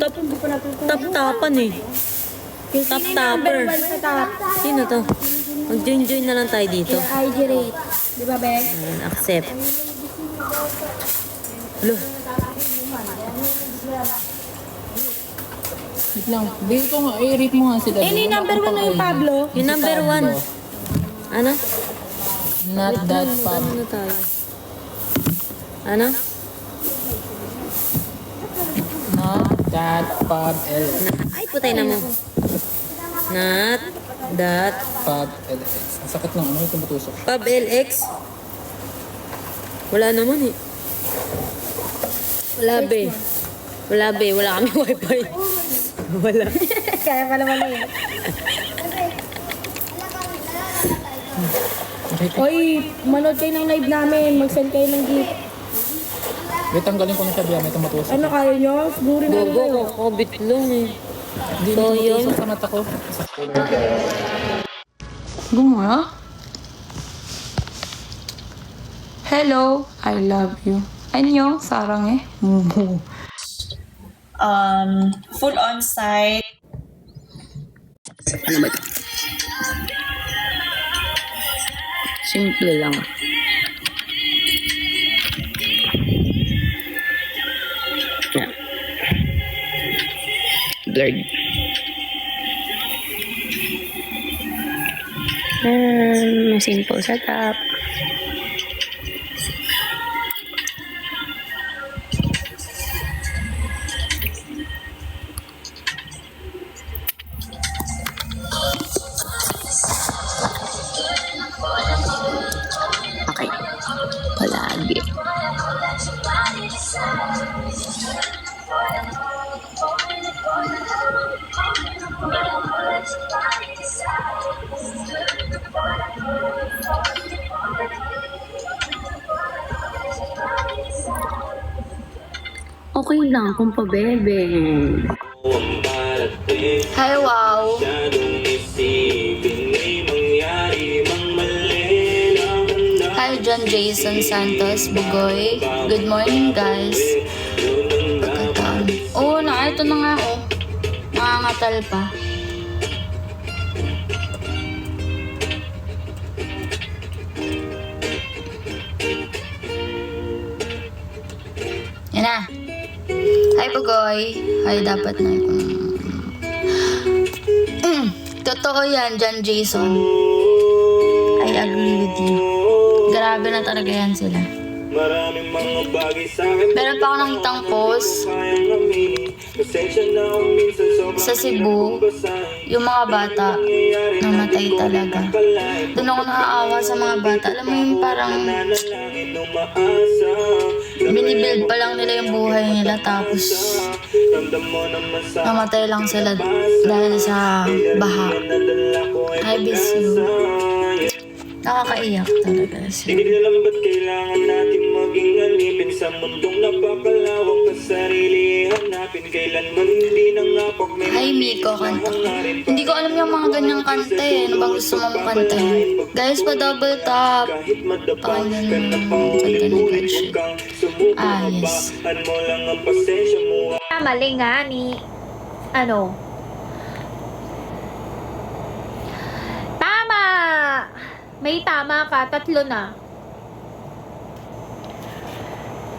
Tap-tapan eh. Tap-tapper. Sino to? Mag-join-join na lang tayo dito. IG rate. Di ba, Bek? Ayan, accept. Hello. Wait lang. Bigay ko nga, i-rate mo nga sila. Yung number 1 na yung Pablo. Yung number 1. Ano? Not that fun. Ano tayo? Ano? Not that fun. Ay, putay na mo. Not that Pub LX. Ang sakit ng ano, tumutusok. Pub LX. Wala naman eh. Wala be. Wala be. Wala kami wifi. Wala. Kaya pala wala yun. Oy, manood kayo ng live namin. Mag-send kayo ng gift. Wait, tanggalin ko na siya diyan. May tumutusok. Ano kaya nyo? Siguro na Gogo, kayo. kakabit lang eh. Hindi So, na yun. tumutusok sa mata ko. Gumawa? Hello, I love you. Anyo, sarang eh. Full on-site. Ano ba ito? Simple lang. Yeah. Blurred. Simple setup. Okay. Palagi. Okay lang kung pabebe. Hi, wow. Hi, John Jason Santos Bugoy. Good morning, guys. Pagkataon. Oh, ito na nga, oh. Nangangatal pa. Yan na. Hi, Bugoy. Hi, dapat na. Totoo yan, John Jason. I agree with you. Grabe na talaga yan sila. Meron pa ako nakitang post sa Cebu, yung mga bata namatay talaga. Doon ako naaawa sa mga bata. Alam mo yung parang binibuild pa lang nila yung buhay nila tapos namatay lang sila dahil sa baha. I miss you. Nakakaiyak talaga siya. Hindi alam ba't kailangan natin maging alipin sa mundong napakalawak na sarili hanapin kailanman hindi nangapak may Hi, Miko, kanta. Hindi ko alam yung mga ganyang kanta eh. Ano bang gusto mong kanta eh? Guys, pa-double tap. kahit madapa Pakinggan ka mo na yung pa kanta ni ulit-ulit Gershie. huwag kang sumuko Ah, yes. Bahan mo lang ang pasensya mo. Mali nga ni ano. Tama. May tama ka, 3 na.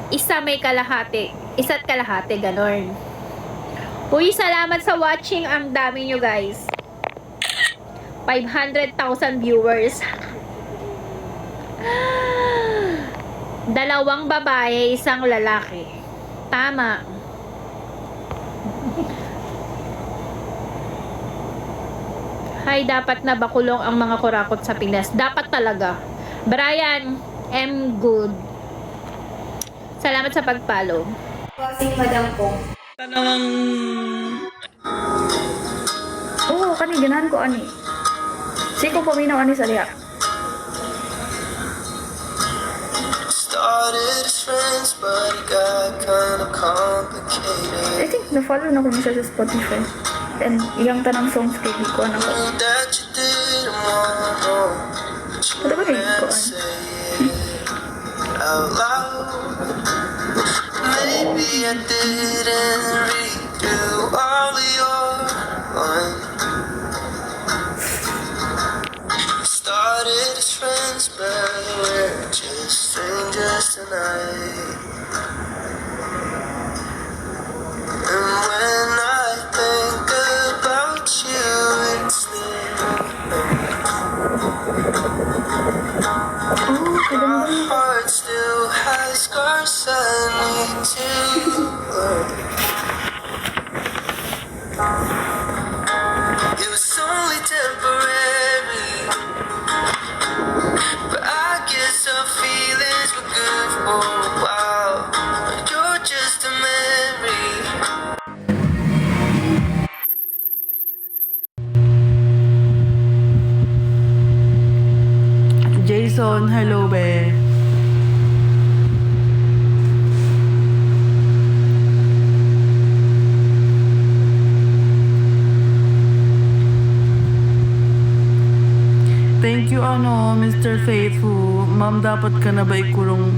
Isa may kalahati. Isa't kalahati, ganon. Uy, salamat sa watching. Ang dami nyo, guys. 500,000 viewers. 2 babae, 1 lalaki. Tama. Hay, dapat na bakulong ang mga kurakot sa Pinas. Dapat talaga. Brian M. Good. Salamat sa pag-follow. Oo, kani ganahan ko ani. Siko paminaw ani sa liya. Started as friends, but it got kind of complicated. I think na-follow na ko niya siya sa Spotify. And iyang tanang songs kay ko na ko. Knew that you didn't want to, but you Ano ba rin ko? never say it out loud. Maybe I didn't read you best friends, but we're just strangers tonight. And when I think about you, it's my heart still has scars I need to It was only temporary, but I guess our feelings were good for a while. But you're just a memory. Jason, hello be. Thank you Mr. Faithful. Ma'am, dapat na ba ikulong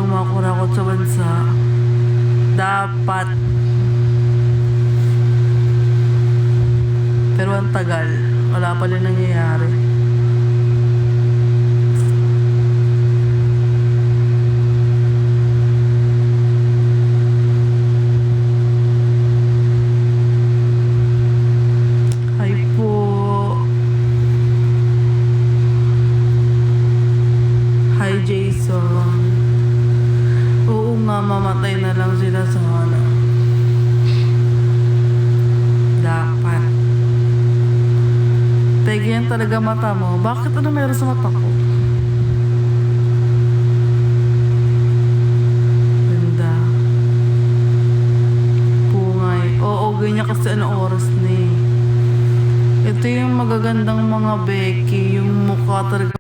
mga kurakot sa bansa? Dapat. Pero ang tagal. Wala pala nangyayari. Hi po. Hi Jason. Oo nga, mamatay na lang sila sa dapat. Pegi yan talaga mata mo. Bakit meron sa mata ko? Ganda. Pungay. Oo, ganyan kasi oras na eh. Ito yung magagandang mga Becky. Yung mukha talaga.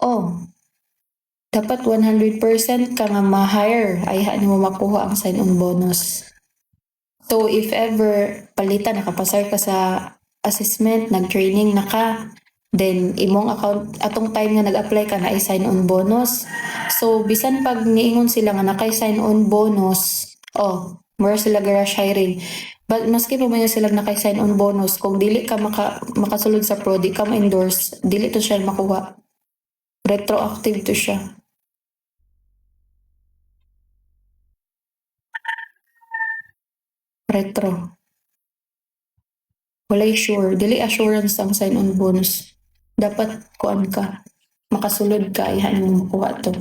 Oh, dapat 100% ka nga ma-hire ay hani mo makuha ang sign-on bonus. So, if ever palitan, nakapasar ka sa assessment, nag-training na ka, then imong account, atong time nga nag-apply ka na ay sign-on bonus. So, bisan pag niingon sila nga nakay sign-on bonus, oh, more sila garage hiring. But maski pa man sila nakay sign-on bonus, kung dili ka makasulod sa pro, di ka ma-endorse, dili to siya makuha. Retroactive to siya. Retro. Walay sure. Dili assurance ang sign-on bonus. Dapat kuan ka. Makasulod ka. Ihan mo makuha to.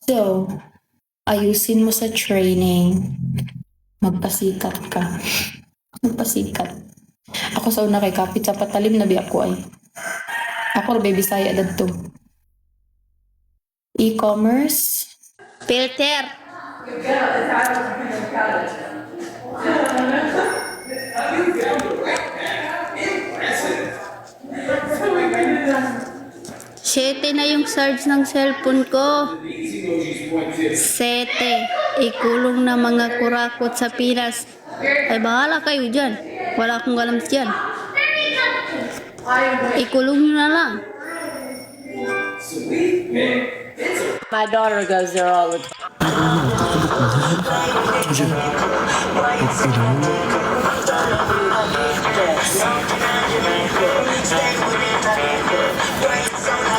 So, ayusin mo sa training. Magpasikat ka. Magpasikat. Ako sa una kay kapit sa patalim na biya ko ay. Ako baby saya dadto. E-commerce. Filter. Sete na yung charge ng cellphone ko. Sete. Ikulong na mga kurakot sa Pinas. Ay bahala kayo dyan. Wala akong alam dyan. Ikulong nyo na lang. My daughter goes there all the time.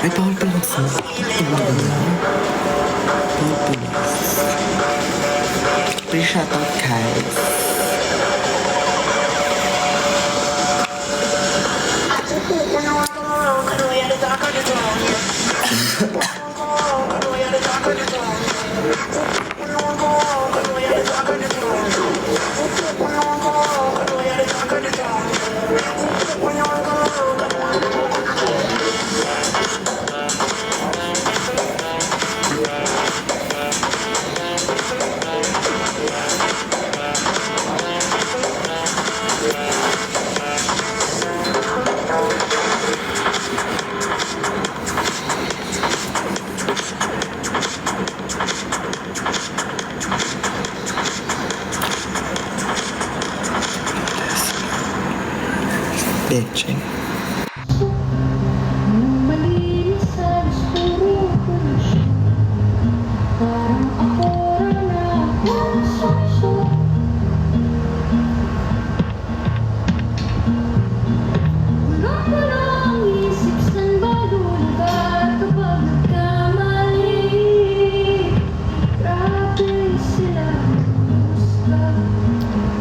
Ay, bawal pala sa bawal pala. Please shout out guys.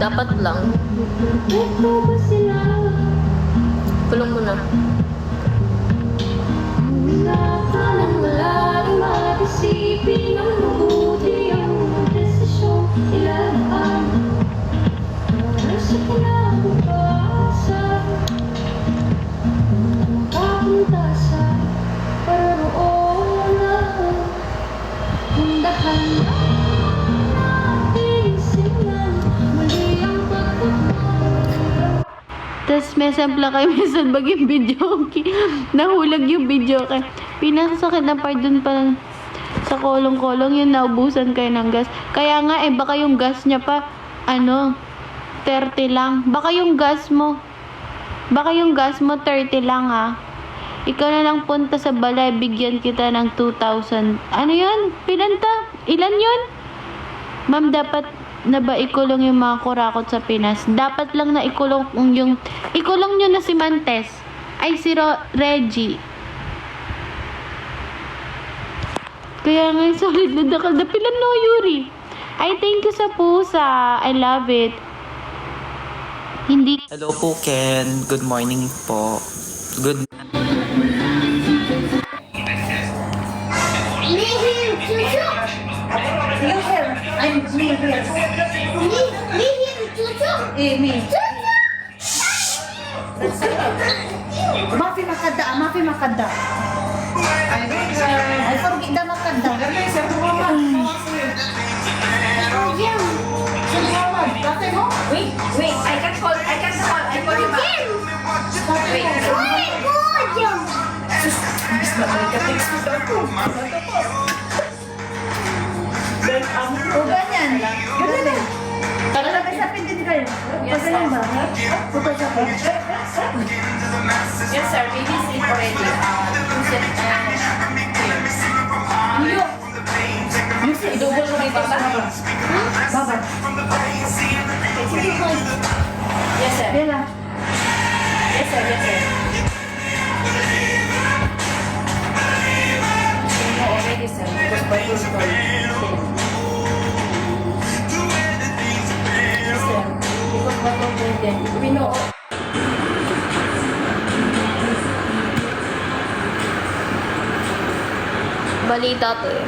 Dapat lang. Kulong mo na. Tapos may sampla kayo, may salbag yung video. Nahulag yung video kay. Pinasasakit na part dun pa sa kolong-kolong yung naubusan kayo ng gas. Kaya nga baka yung gas niya pa 30 lang. Baka yung gas mo 30 lang ha. Ikaw na lang punta sa balay, bigyan kita ng 2,000. Ano yun? Pilanta? Ilan yun? Ma'am, dapat na ba ikulong yung mga kurakot sa Pinas? Dapat lang na ikulong nyo na si Mantes. Ay, si Reggie. Kaya nga solid na dakal-dapilan no, Yuri. Ay, thank you sa pusa. I love it. Hindi. Hello po, Ken. Good morning po. Good Mafi makada. Ay, forget na makada. Wait, I can call you back. O ganyan. Para nag-isapin din kayo. Pagaling ba? Yes, sir. Baby sleep already. Idubol mo dito ba? Baba. Yes, sir. Bella. Yes, sir. Yes, sir. Already, sir. Because by your call. Yes, sir. Because by your call then. We know. Balita to eh.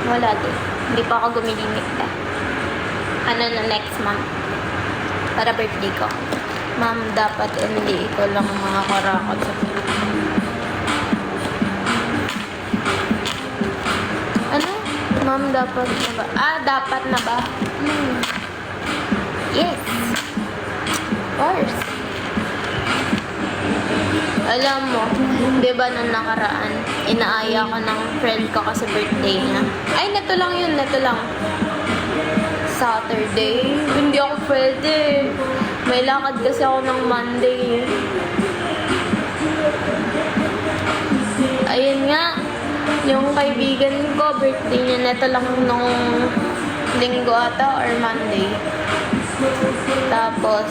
Wala to. Hindi pa ako gumilimit eh. Ano na next month? Para birthday ko. Ma'am, dapat hindi ko lang mga karakot sa ano? Ma'am, dapat na ba? Dapat na ba? Yes. Of course. Alam mo, di ba nung nakaraan, inaaya ko ng friend ko kasi birthday niya. Ay, neto lang yun, neto lang. Saturday, hindi ako pwede. May lakad kasi ako ng Monday. Ayun nga, yung kaibigan ko, birthday niya, neto lang nung linggo ata or Monday. Tapos,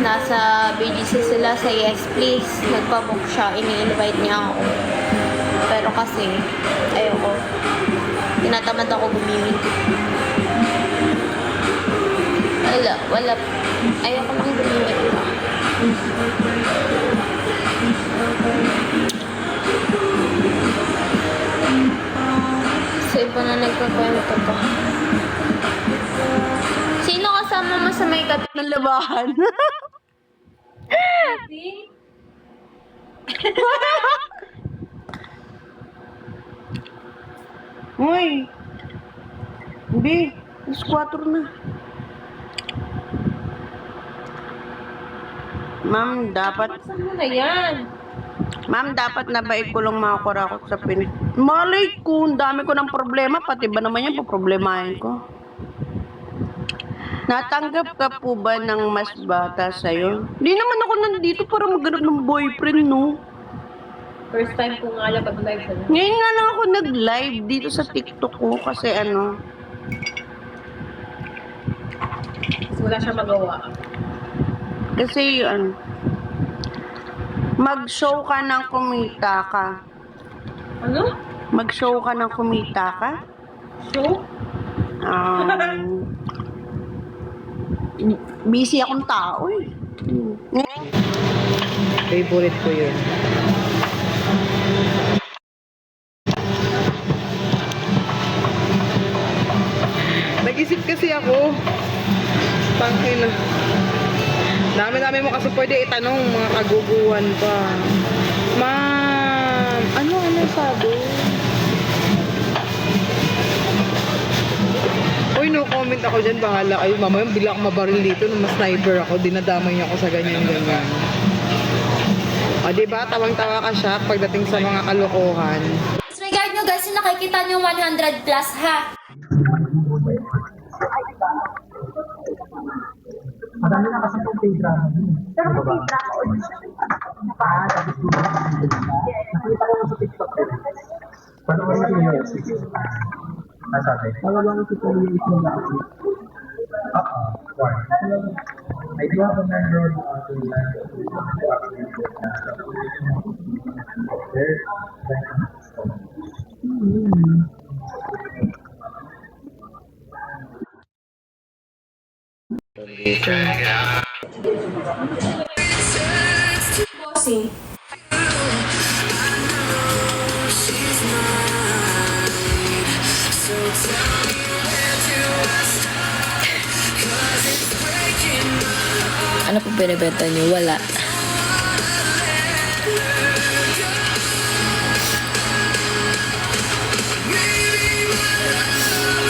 nasa BGC sila sa Yes Please. Nagpabook siya, ini-invite niya ako. Pero kasi, ayoko. Tinatamad ako gumimik. Wala. Ayoko lang gumimik pa. Sa iba na nagkakwento ko. Sino kasama mo sa may kat ng labahan? Uy! Hindi. Alas 4 na. Ma'am, dapat... Saan mo na yan? Ma'am, dapat na ba ikulong mga kurakot sa Pinas? Malay ko, ang dami ko ng problema. Pati ba naman yan, paproblemahin ko. Natanggap ka po ba ng mas bata sa'yo? Di naman ako nandito para maghanap ng boyfriend, no? First time ko nga lang pag-live sa Ngayon nga lang ako nag-live dito sa TikTok ko kasi wala siya magawa. kasi mag-show ka ng kumita ka. Ano? Mag-show ka ng kumita ka? Show? Busy akong tao eh. Favorite ko yun. Nag-isip kasi ako. Tangina. Dami-dami mo kasi pwede itanong mga kaguguhan pa. Ma'am, ano sabi? Uy, no comment ako dyan. Bahala kayo. Mamaya, bila akong mabaril dito. Nung sniper ako, dinadamay niya ako sa ganyan-ganyan. O, diba? Tawang-tawa ka siya pagdating sa mga kalokohan. Disregard nyo guys yung nakikita nyo 100 plus ha. Marami na kasi itong playground. Pero kung playground, nakita ko sa TikTok. Paano ko natin yun? Nasabi? Talagang ito yung ito na ako. Why? I do have a member of the Bossing. Ano po binibenta niyo? Wala.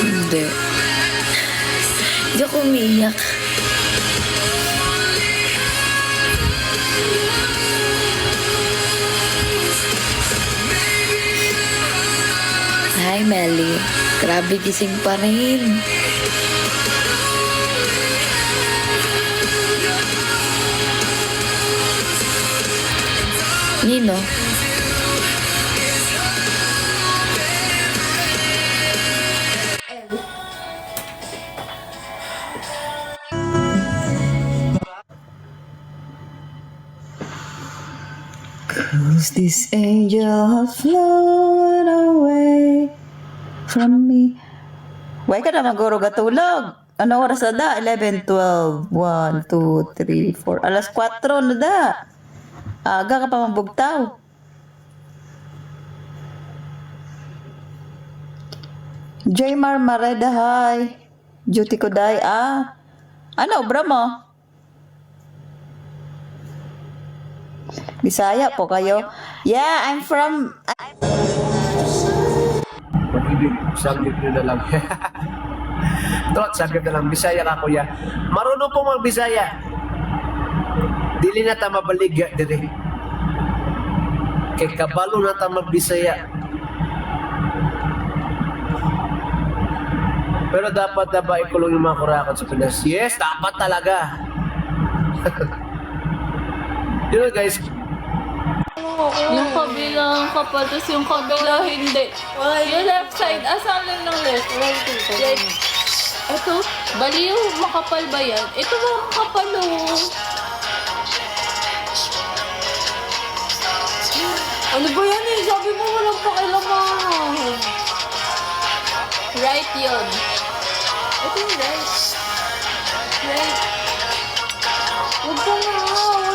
Hindi. Hindi ako umiiyak. Hi, Melly. Grabe gising pa rin. Nino? Cause this angel has flown away from me. Why ka na maguro gatulog? Ano oras na da? 11, 12, 1, 2, 3, 4. Alas 4 na da. Aga ka pa mabugtaw. Jaymar Mareda, hi. Duty ko day. Ano, bro mo? Bisaya po kayo? Yeah, I'm from... Pag-ibig, saglit nyo na lang. Tot, saglit na lang. Bisaya ka, kuya. Marunong pong mag-Bisaya. Dili na ta mabaligya dire. Kay kabalo na ta mag-Bisaya. Pero dapat na ba ikulong yung mga kurakot sa Pinas? Yes, dapat talaga. You know guys, Yung kabilang kapal, tapos yung kabila hindi. Yung left side, asan lang ng left? Right. Ito, bali yung makapal ba yan? Ito ba makapal oh? Ano ba yan eh? Sabi mo walang pakialaman. Right yun. Ito yung right. Right. Huwag ka na.